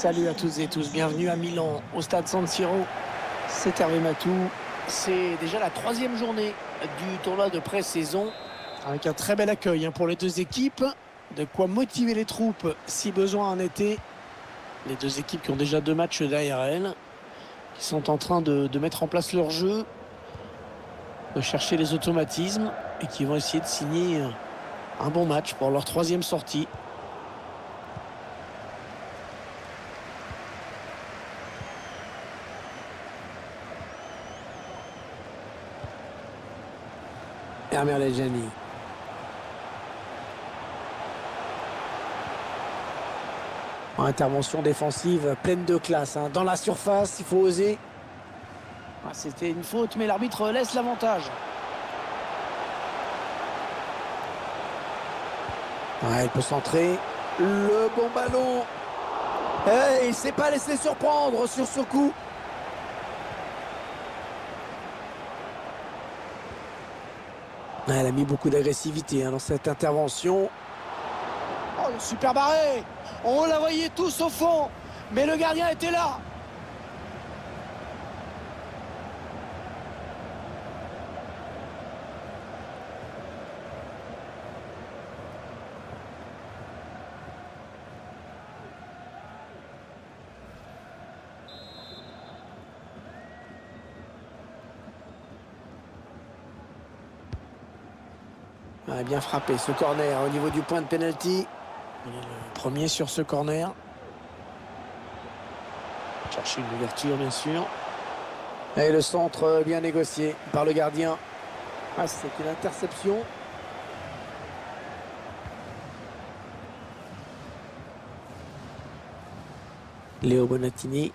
Salut à toutes et tous, bienvenue à Milan, au stade San Siro. C'est Hervé Matou. C'est déjà la troisième journée du tournoi de pré-saison, avec un très bel accueil pour les deux équipes. De quoi motiver les troupes si besoin en été. Les deux équipes qui ont déjà deux matchs derrière elles, qui sont en train de mettre en place leur jeu, de chercher les automatismes et qui vont essayer de signer un bon match pour leur troisième sortie. Hervé Lejani. Intervention défensive pleine de classe. Dans la surface, il faut oser. C'était une faute, mais l'arbitre laisse l'avantage. Il peut centrer. Le bon ballon. Il ne s'est pas laissé surprendre sur ce coup. Elle a mis beaucoup d'agressivité dans cette intervention. Oh, le super barré. On la voyait tous au fond, mais le gardien était là. Bien frappé ce corner au niveau du point de pénalty. Il est le premier sur ce corner. Chercher une ouverture bien sûr. Et le centre bien négocié par le gardien. C'est une interception. Léo Bonatini.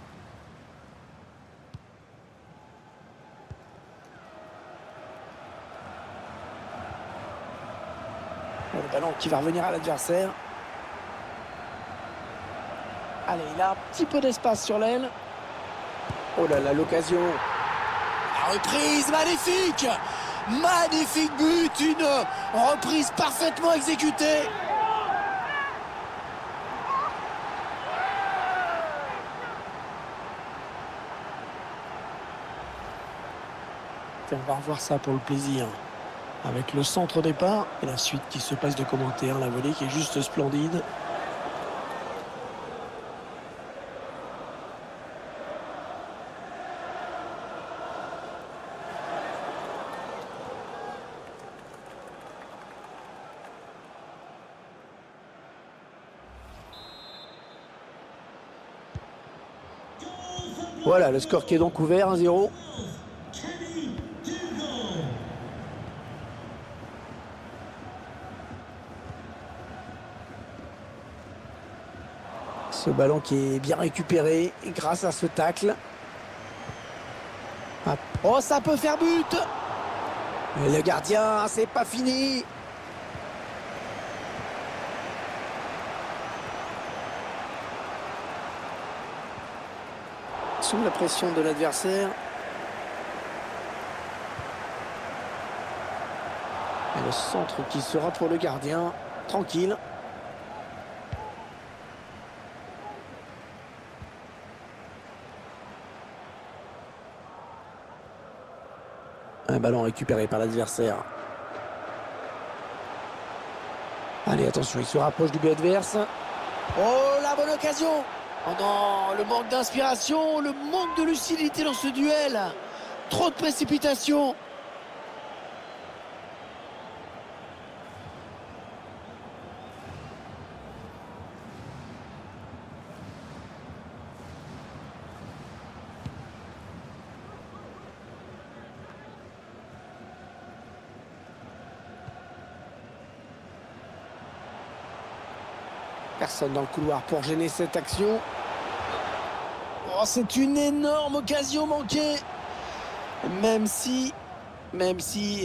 Le ballon qui va revenir à l'adversaire. Allez, il a un petit peu d'espace sur l'aile. Oh là là, l'occasion. La reprise, magnifique. Magnifique but, une reprise parfaitement exécutée. On va revoir ça pour le plaisir. Avec le centre au départ et la suite qui se passe de commentaires. La volée qui est juste splendide. Voilà, le score qui est donc ouvert, 1-0. Ce ballon qui est bien récupéré grâce à ce tacle. Oh, ça peut faire but. Et le gardien, c'est pas fini. Sous la pression de l'adversaire. Et le centre qui sera pour le gardien. Tranquille. Un ballon récupéré par l'adversaire. Allez, attention, il se rapproche du but adverse. Oh, la bonne occasion. Oh non, le manque d'inspiration, le manque de lucidité dans ce duel. Trop de précipitation. Personne dans le couloir pour gêner cette action. Oh, c'est une énorme occasion manquée. Même si,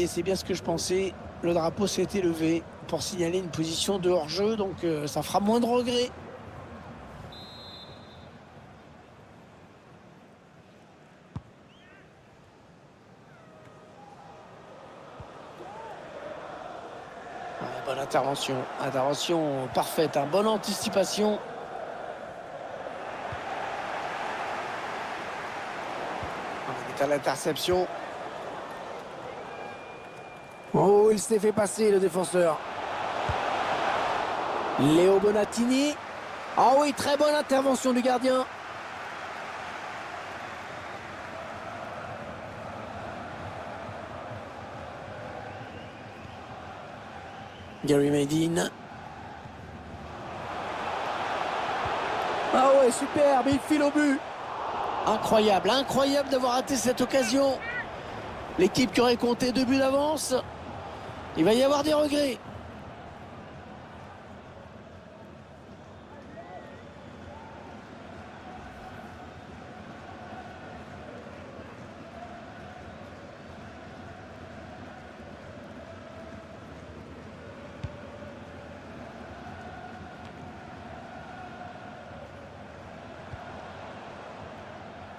et c'est bien ce que je pensais, le drapeau s'est élevé pour signaler une position de hors-jeu, donc ça fera moins de regrets. Bonne intervention parfaite, bonne anticipation. à l'interception. Oh, il s'est fait passer le défenseur. Léo Bonatini. Ah oui, très bonne intervention du gardien. Gary Medin. Ah ouais, superbe, il file au but. Incroyable, incroyable d'avoir raté cette occasion. L'équipe qui aurait compté 2 buts d'avance, il va y avoir des regrets.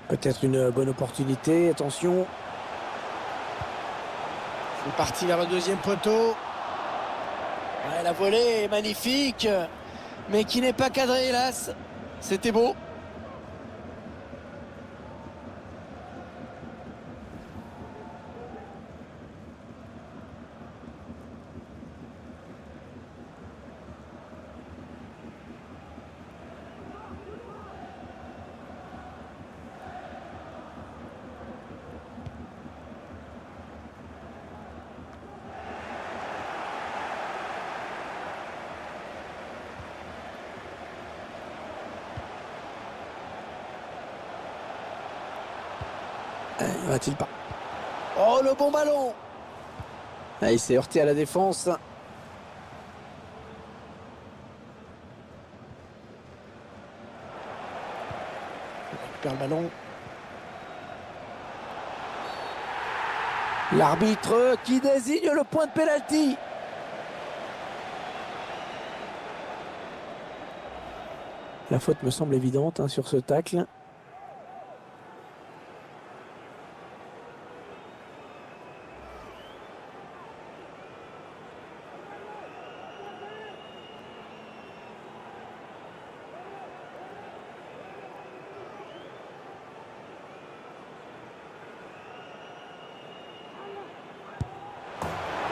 Peut-être une bonne opportunité, attention. C'est parti vers le deuxième poteau. Ouais, la volée est magnifique, mais qui n'est pas cadrée, hélas. C'était beau. Va-t-il pas? Oh, le bon ballon! Ah, il s'est heurté à la défense. Il récupère le ballon. L'arbitre qui désigne le point de pénalty. La faute me semble évidente hein, sur ce tacle.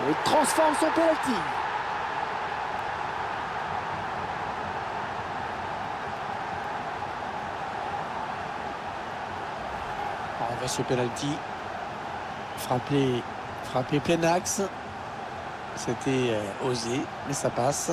Il transforme son penalty. On va ce penalty. Frappé plein axe. C'était osé, mais ça passe.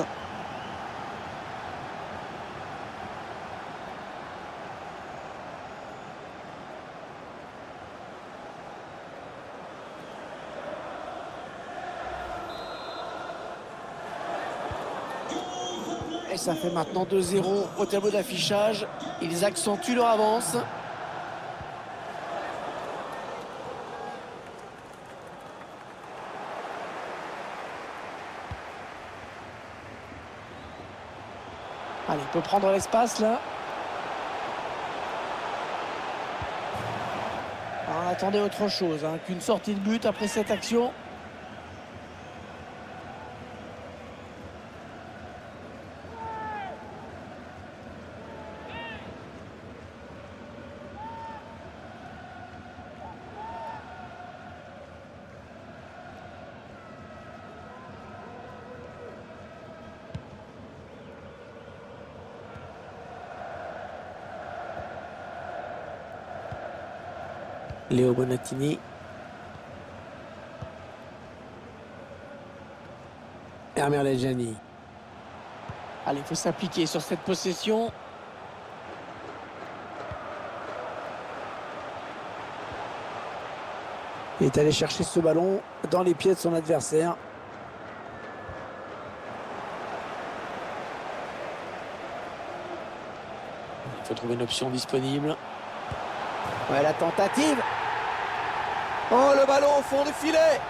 Et ça fait maintenant 2-0 au tableau d'affichage. Ils accentuent leur avance. Allez, il peut prendre l'espace là. On attendait autre chose hein, qu'une sortie de but après cette action. Léo Bonatini. Hermer Lejani. Allez, il faut s'appliquer sur cette possession. Il est allé chercher ce ballon dans les pieds de son adversaire. Il faut trouver une option disponible. Ouais, la tentative. Oh, le ballon au fond du filet.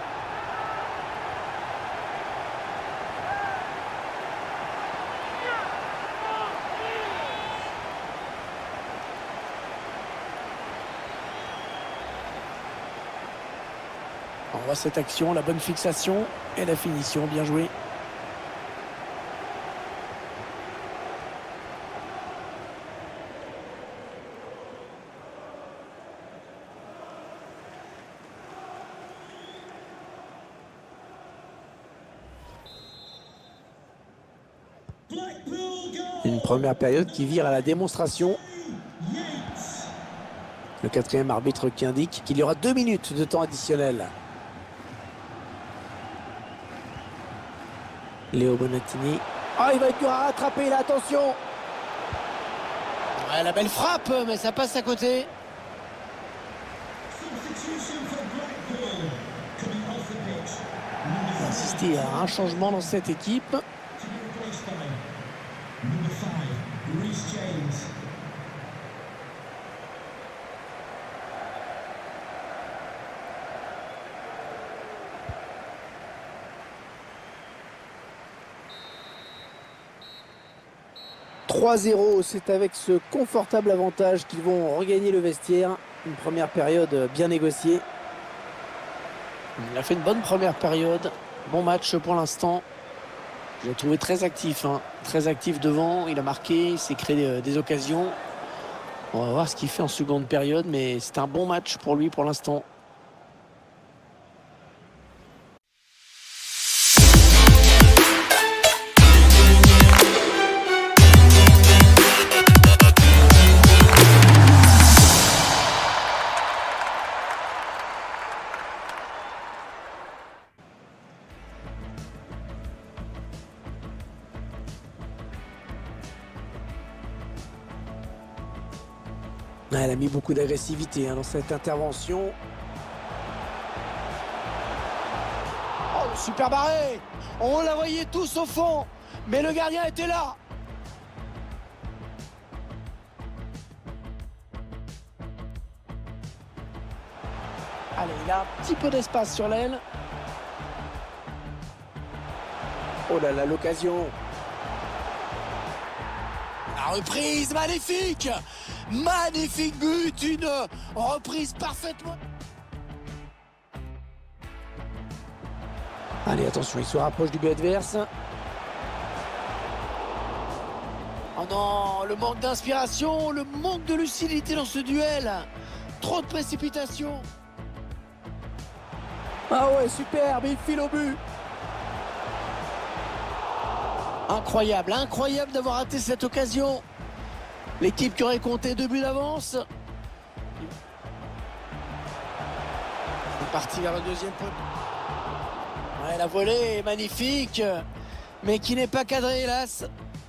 On voit cette action, la bonne fixation et la finition, bien joué. Une première période qui vire à la démonstration. Le quatrième arbitre qui indique qu'il y aura 2 minutes de temps additionnel. Léo Bonatini. Ah, il va être dur à rattraper là, attention. Ouais, la belle frappe, mais ça passe à côté. On va assister à un changement dans cette équipe. 3-0, c'est avec ce confortable avantage qu'ils vont regagner le vestiaire. Une première période bien négociée. Il a fait une bonne première période. Bon match pour l'instant. Je l'ai trouvé très actif, hein. Très actif devant. Il a marqué, il s'est créé des occasions. On va voir ce qu'il fait en seconde période, mais c'est un bon match pour lui pour l'instant. Elle a mis beaucoup d'agressivité dans cette intervention. Oh, le super barré! On la voyait tous au fond, mais le gardien était là. Allez, il a un petit peu d'espace sur l'aile. Oh là là, l'occasion. La reprise, magnifique! Magnifique but, une reprise parfaitement. Allez, attention, il se rapproche du but adverse. Oh non, le manque d'inspiration, le manque de lucidité dans ce duel. Trop de précipitation. Ah ouais, superbe, il file au but. Incroyable, incroyable d'avoir raté cette occasion. L'équipe qui aurait compté 2 buts d'avance. C'est parti vers le deuxième point. Ouais, la volée est magnifique, mais qui n'est pas cadrée, hélas.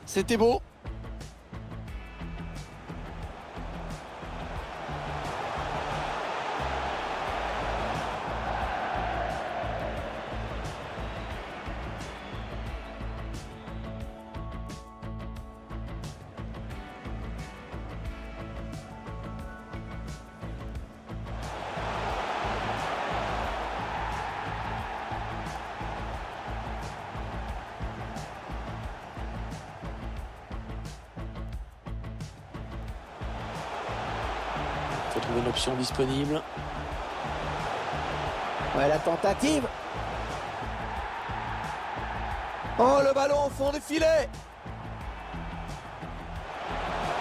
C'était beau. Il faut trouver une option disponible. Ouais, la tentative. Oh, le ballon au fond des filets.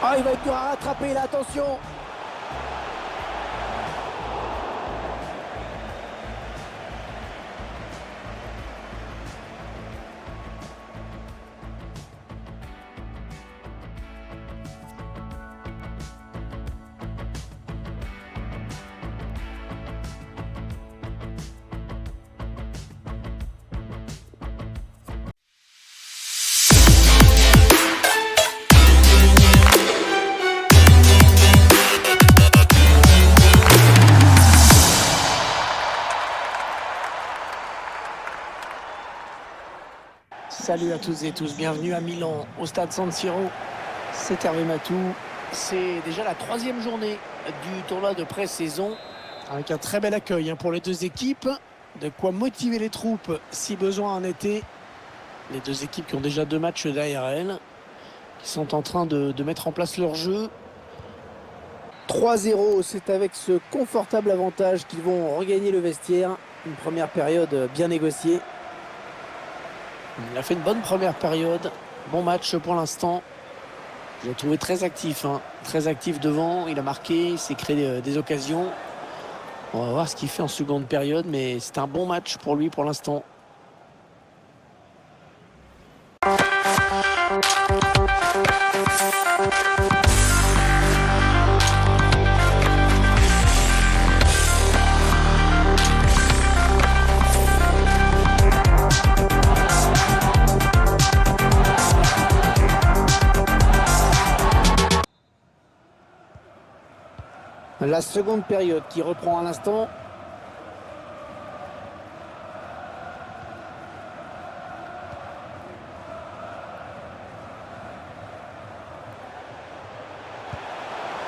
Ah, il va être dur à rattraper là, attention. Salut à toutes et tous, bienvenue à Milan, au stade San Siro. C'est Hervé Matou. C'est déjà la 3e journée du tournoi de pré-saison, avec un très bel accueil pour les deux équipes. De quoi motiver les troupes si besoin en été. Les deux équipes qui ont déjà 2 matchs derrière elles, qui sont en train de mettre en place leur jeu. 3-0, c'est avec ce confortable avantage qu'ils vont regagner le vestiaire. Une première période bien négociée. Il a fait une bonne première période. Bon match pour l'instant. Je l'ai trouvé très actif, très actif devant. Il a marqué, il s'est créé des occasions. On va voir ce qu'il fait en seconde période, mais c'est un bon match pour lui pour l'instant. La seconde période qui reprend à l'instant.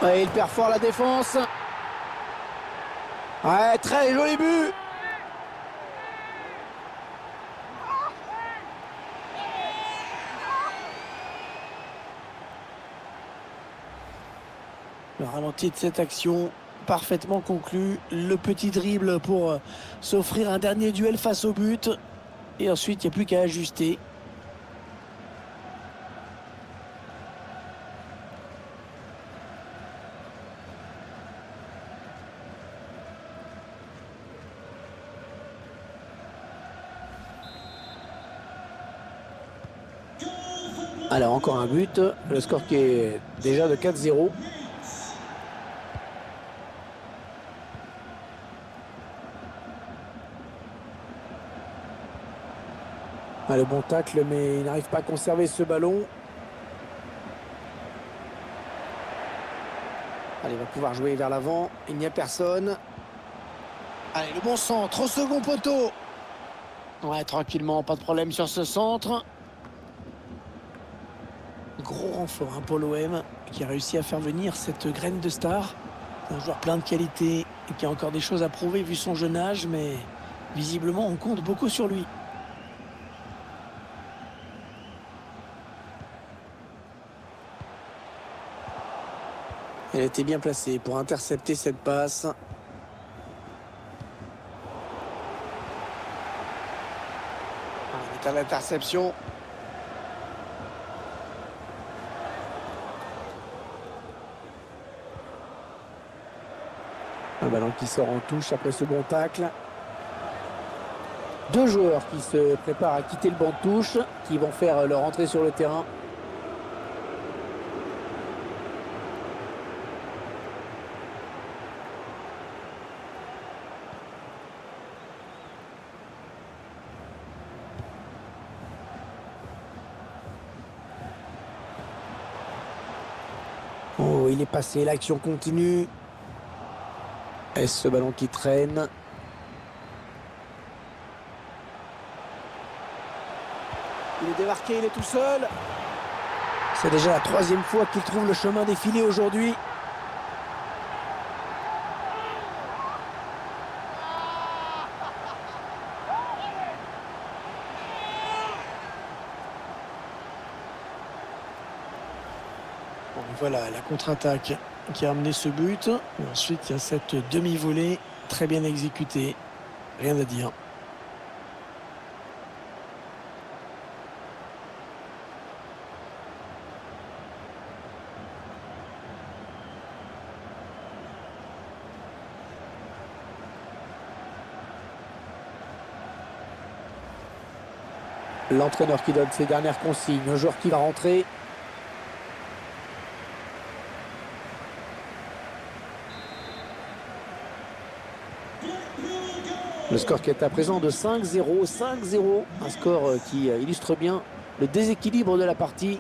Ouais, il perd fort la défense. Ouais, très joli but. Le ralenti de cette action, parfaitement conclu. Le petit dribble pour s'offrir un dernier duel face au but. Et ensuite, il n'y a plus qu'à ajuster. Alors, encore un but. Le score qui est déjà de 4-0. Ah, le bon tacle, mais il n'arrive pas à conserver ce ballon. Allez, il va pouvoir jouer vers l'avant. Il n'y a personne. Allez, le bon centre au second poteau. Ouais, tranquillement, pas de problème sur ce centre. Gros renfort pour l'OM qui a réussi à faire venir cette graine de star. C'est un joueur plein de qualité et qui a encore des choses à prouver vu son jeune âge, mais visiblement on compte beaucoup sur lui. Elle était bien placée pour intercepter cette passe. Il est à l'interception. Un ballon qui sort en touche après ce bon tacle. Deux joueurs qui se préparent à quitter le banc de touche, qui vont faire leur entrée sur le terrain. Oh, il est passé, l'action continue. Est-ce ce ballon qui traîne? Il est démarqué, il est tout seul. C'est déjà la troisième fois qu'il trouve le chemin des filets aujourd'hui. Bon, voilà la contre-attaque qui a amené ce but. Et ensuite, il y a cette demi-volée très bien exécutée. Rien à dire. L'entraîneur qui donne ses dernières consignes au joueur qui va rentrer. Le score qui est à présent de 5-0, 5-0. Un score qui illustre bien le déséquilibre de la partie.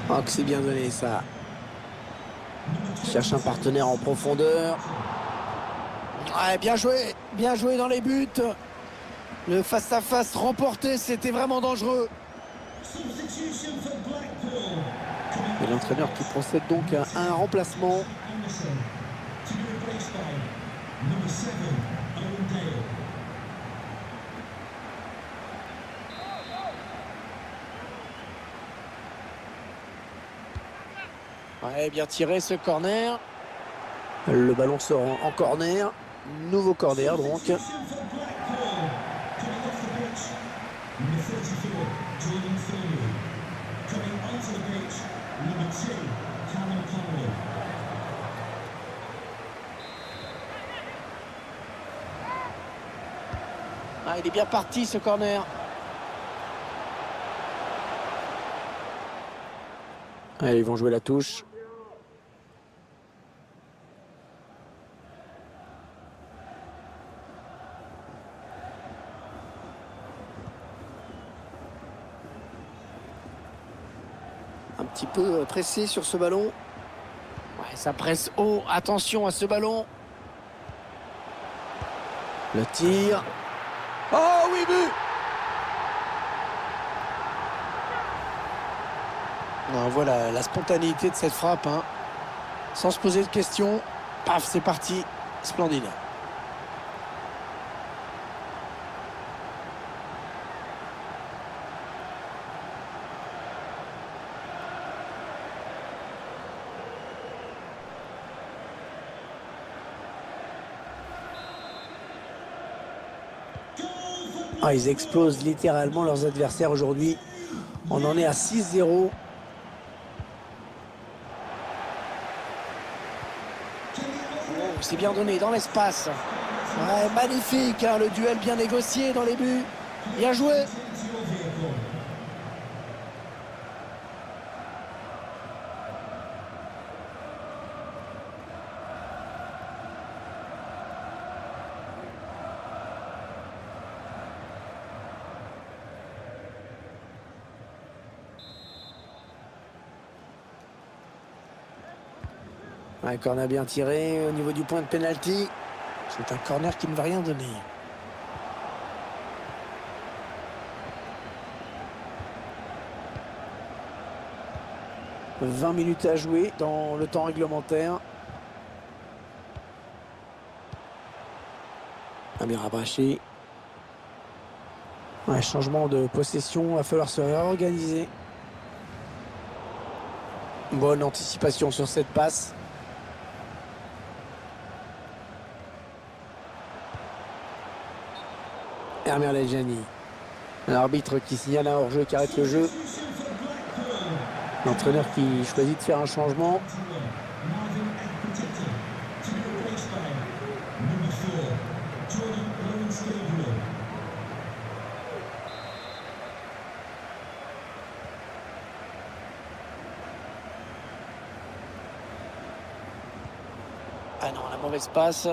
Oh, que c'est bien donné ça. Il cherche un partenaire en profondeur. Ouais, bien joué dans les buts. Le face-à-face remporté, c'était vraiment dangereux. Et l'entraîneur qui procède donc à un remplacement. Ouais, bien tiré ce corner. Le ballon sort en corner. Nouveau corner donc. Ah, il est bien parti ce corner. Allez, ils vont jouer la touche. petit peu pressé sur ce ballon. Ouais, ça presse haut. Attention à ce ballon. Le tir. Oh oui, but! Non, voilà la spontanéité de cette frappe, hein. Sans se poser de questions. Paf, c'est parti. Splendide. Ah, ils explosent littéralement leurs adversaires aujourd'hui. On en est à 6-0. Oh, c'est bien donné dans l'espace. Ouais, magnifique, hein, le duel bien négocié dans les buts. Bien joué. Un corner bien tiré au niveau du point de pénalty. C'est un corner qui ne va rien donner. « 20 minutes à jouer dans le temps réglementaire. » Bien rabâché. Ouais, changement de possession, il va falloir se réorganiser. Bonne anticipation sur cette passe. Hermer Lejani. L'arbitre qui signale un hors-jeu qui arrête le jeu. L'entraîneur qui choisit de faire un changement. Ah non, la mauvaise passe.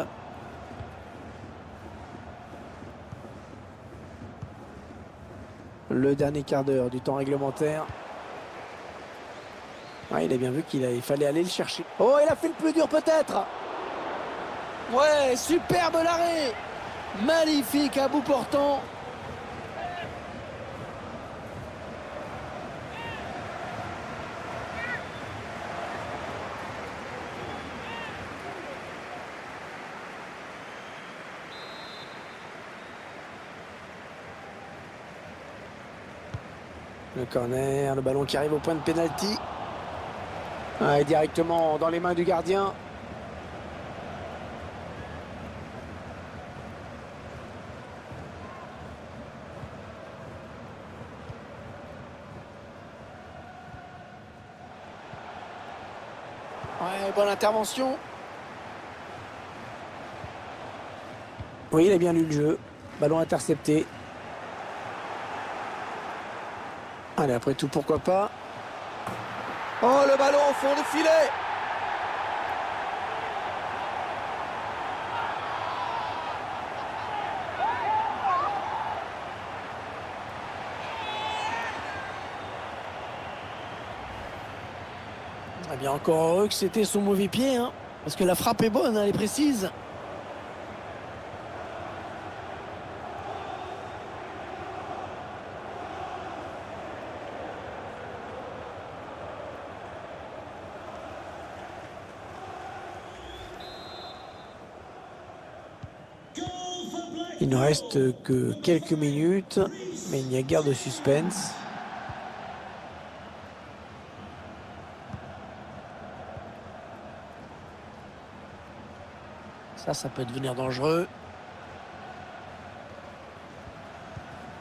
Le dernier quart d'heure du temps réglementaire. Ouais, il a bien vu il fallait aller le chercher. Oh, il a fait le plus dur peut-être. Ouais, superbe l'arrêt. Magnifique à bout portant. Le corner, le ballon qui arrive au point de pénalty. Ouais, directement dans les mains du gardien. Ouais, bonne intervention. Oui, il a bien lu le jeu. Ballon intercepté. Allez, après tout, pourquoi pas. Oh, le ballon au fond du filet. Eh bien, encore heureux que c'était son mauvais pied, hein, parce que la frappe est bonne, hein, elle est précise. Il ne reste que quelques minutes, mais il n'y a guère de suspense. Ça peut devenir dangereux.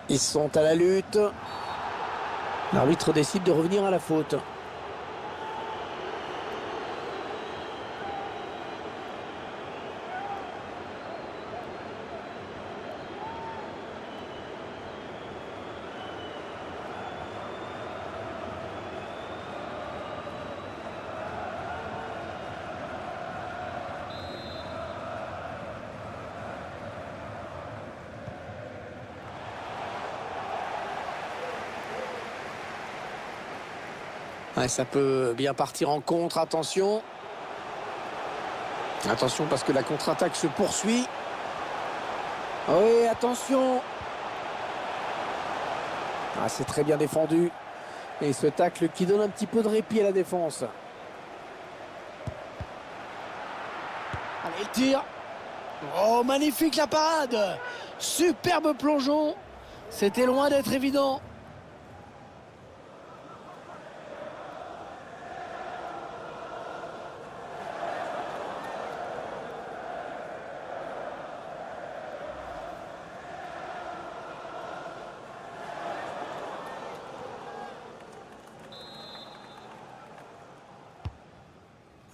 Ils sont à la lutte. L'arbitre décide de revenir à la faute. Ouais, ça peut bien partir en contre, attention. Attention parce que la contre-attaque se poursuit. Oui, attention. Ah, c'est très bien défendu. Et ce tacle qui donne un petit peu de répit à la défense. Allez, il tire. Oh, magnifique la parade. Superbe plongeon. C'était loin d'être évident.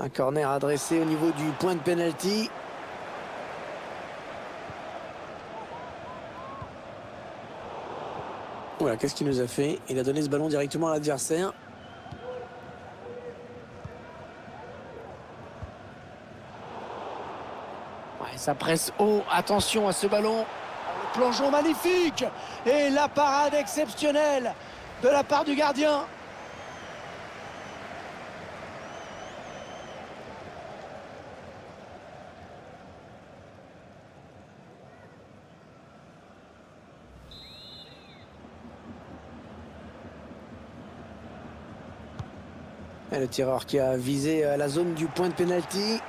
Un corner adressé au niveau du point de pénalty. Voilà, qu'est-ce qu'il nous a fait? Il a donné ce ballon directement à l'adversaire. Ouais, ça presse haut. Attention à ce ballon. Le plongeon magnifique. Et la parade exceptionnelle de la part du gardien. Et le tireur qui a visé la zone du point de pénalty.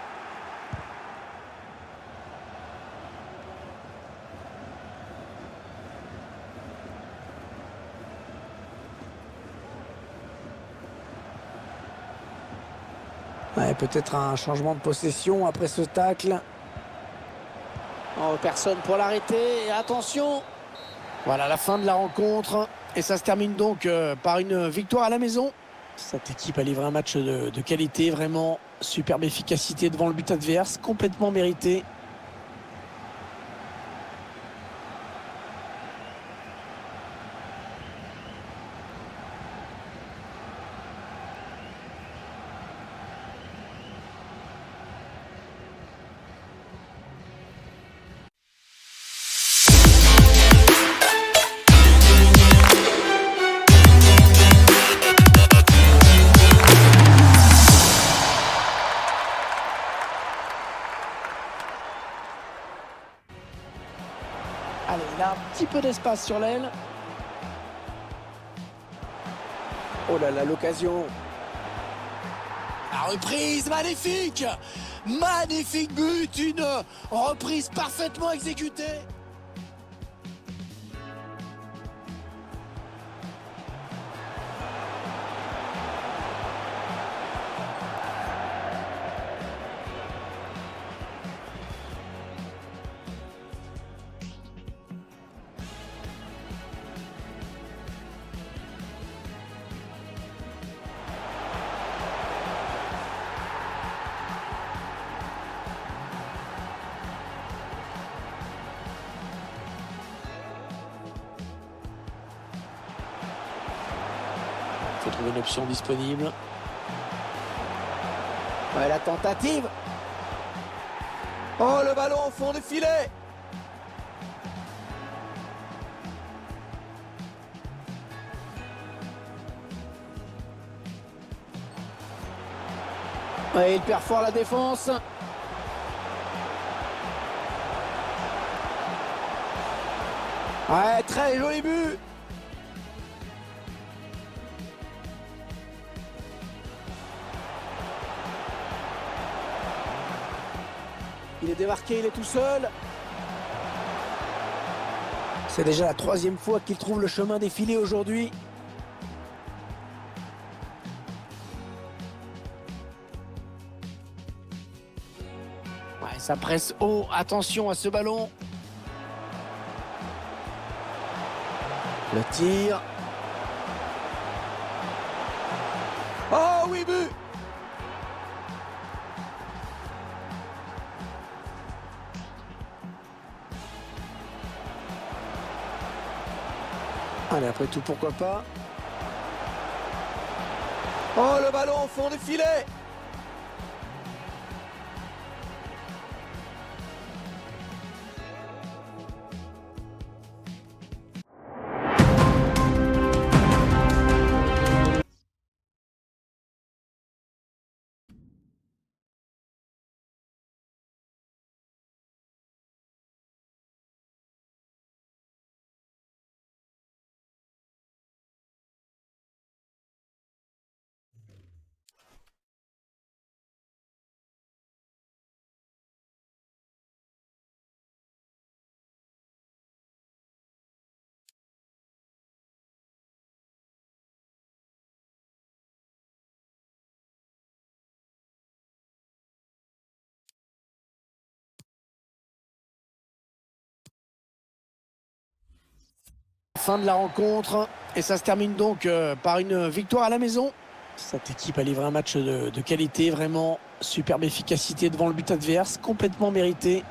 Ouais, peut-être un changement de possession après ce tacle. Oh, personne pour l'arrêter. Et attention. Voilà la fin de la rencontre. Et ça se termine donc par une victoire à la maison. Cette équipe a livré un match de qualité, vraiment superbe efficacité devant le but adverse, complètement mérité. Allez, il a un petit peu d'espace sur l'aile. Oh là là, l'occasion. La reprise, magnifique. Magnifique but, une reprise parfaitement exécutée. Il faut trouver une option disponible. Ouais, la tentative. Oh, le ballon au fond du filet. Ouais, il perd fort la défense. Ouais, très joli but. Il est démarqué, il est tout seul. C'est déjà la troisième fois qu'il trouve le chemin des filets aujourd'hui. Ouais, ça presse haut. Attention à ce ballon. Le tir. Oh oui, but. Allez, après tout, pourquoi pas. Oh, le ballon au fond du filet. fin de la rencontre. Et ça se termine donc par une victoire à la maison. Cette équipe a livré un match de qualité, vraiment superbe efficacité devant le but adverse, complètement mérité.